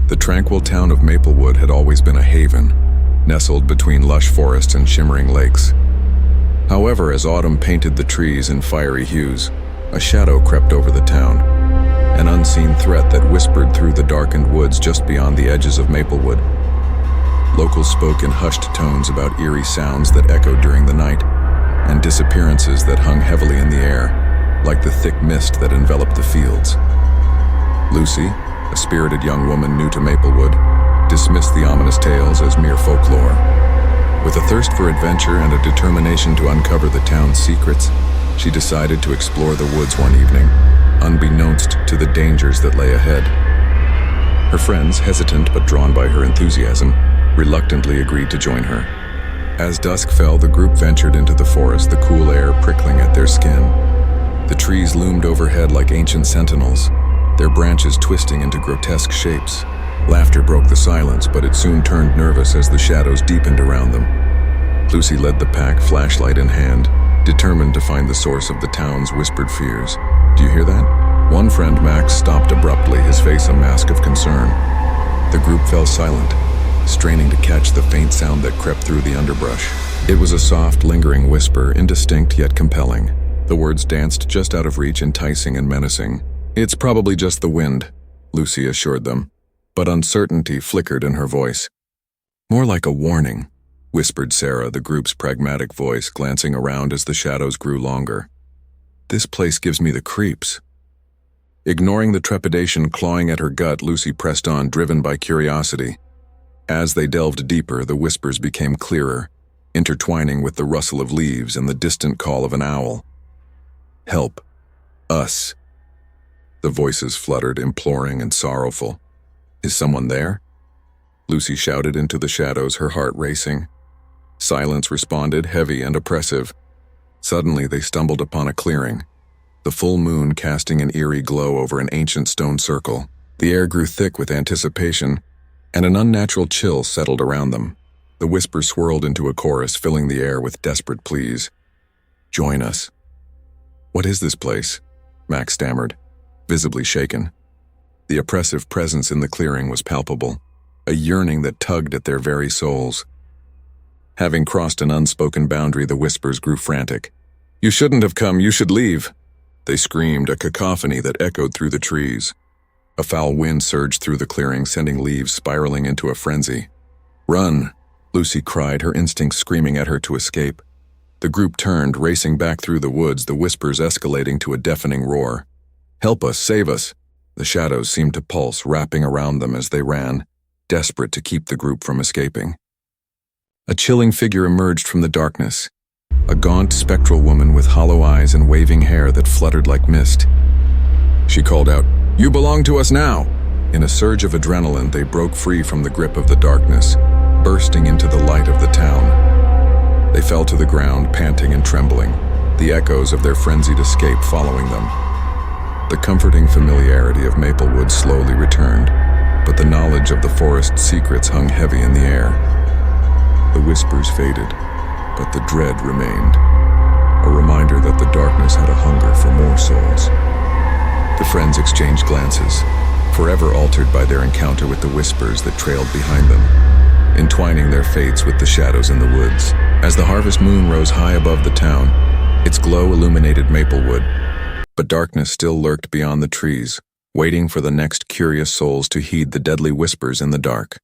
The tranquil town of Maplewood had always been a haven, nestled between lush forests and shimmering lakes. However, as autumn painted the trees in fiery hues, a shadow crept over the town, an unseen threat that whispered through the darkened woods just beyond the edges of Maplewood. Locals spoke in hushed tones about eerie sounds that echoed during the night, and disappearances that hung heavily in the air, like the thick mist that enveloped the fields. Lucy, a spirited young woman new to Maplewood, dismissed the ominous tales as mere folklore. With a thirst for adventure and a determination to uncover the town's secrets, she decided to explore the woods one evening, unbeknownst to the dangers that lay ahead. Her friends, hesitant but drawn by her enthusiasm, reluctantly agreed to join her. As dusk fell, the group ventured into the forest, the cool air prickling at their skin. The trees loomed overhead like ancient sentinels, their branches twisting into grotesque shapes. Laughter broke the silence, but it soon turned nervous as the shadows deepened around them. Lucy led the pack, flashlight in hand, determined to find the source of the town's whispered fears. "Do you hear that?" One friend, Max, stopped abruptly, his face a mask of concern. The group fell silent, straining to catch the faint sound that crept through the underbrush. It was a soft, lingering whisper, indistinct yet compelling. The words danced just out of reach, enticing and menacing. "It's probably just the wind," Lucy assured them, but uncertainty flickered in her voice. "More like a warning," whispered Sarah, the group's pragmatic voice, glancing around as the shadows grew longer. "This place gives me the creeps." Ignoring the trepidation clawing at her gut, Lucy pressed on, driven by curiosity. As they delved deeper, the whispers became clearer, intertwining with the rustle of leaves and the distant call of an owl. "Help. Us." The voices fluttered, imploring and sorrowful. "Is someone there?" Lucy shouted into the shadows, her heart racing. Silence responded, heavy and oppressive. Suddenly they stumbled upon a clearing, the full moon casting an eerie glow over an ancient stone circle. The air grew thick with anticipation, and an unnatural chill settled around them. The whisper swirled into a chorus, filling the air with desperate pleas. "Join us." "What is this place?" Max stammered, visibly shaken. The oppressive presence in the clearing was palpable, a yearning that tugged at their very souls. Having crossed an unspoken boundary, the whispers grew frantic. "You shouldn't have come, you should leave," they screamed, a cacophony that echoed through the trees. A foul wind surged through the clearing, sending leaves spiraling into a frenzy. "Run!" Lucy cried, her instincts screaming at her to escape. The group turned, racing back through the woods, the whispers escalating to a deafening roar. "Help us, save us!" The shadows seemed to pulse, wrapping around them as they ran, desperate to keep the group from escaping. A chilling figure emerged from the darkness, a gaunt, spectral woman with hollow eyes and waving hair that fluttered like mist. She called out, "You belong to us now!" In a surge of adrenaline, they broke free from the grip of the darkness, bursting into the light of the town. They fell to the ground, panting and trembling, the echoes of their frenzied escape following them. The comforting familiarity of Maplewood slowly returned, but the knowledge of the forest's secrets hung heavy in the air. The whispers faded, but the dread remained, a reminder that the darkness had a hunger for more souls. The friends exchanged glances, forever altered by their encounter with the whispers that trailed behind them, entwining their fates with the shadows in the woods. As the harvest moon rose high above the town, its glow illuminated Maplewood, but darkness still lurked beyond the trees, waiting for the next curious souls to heed the deadly whispers in the dark.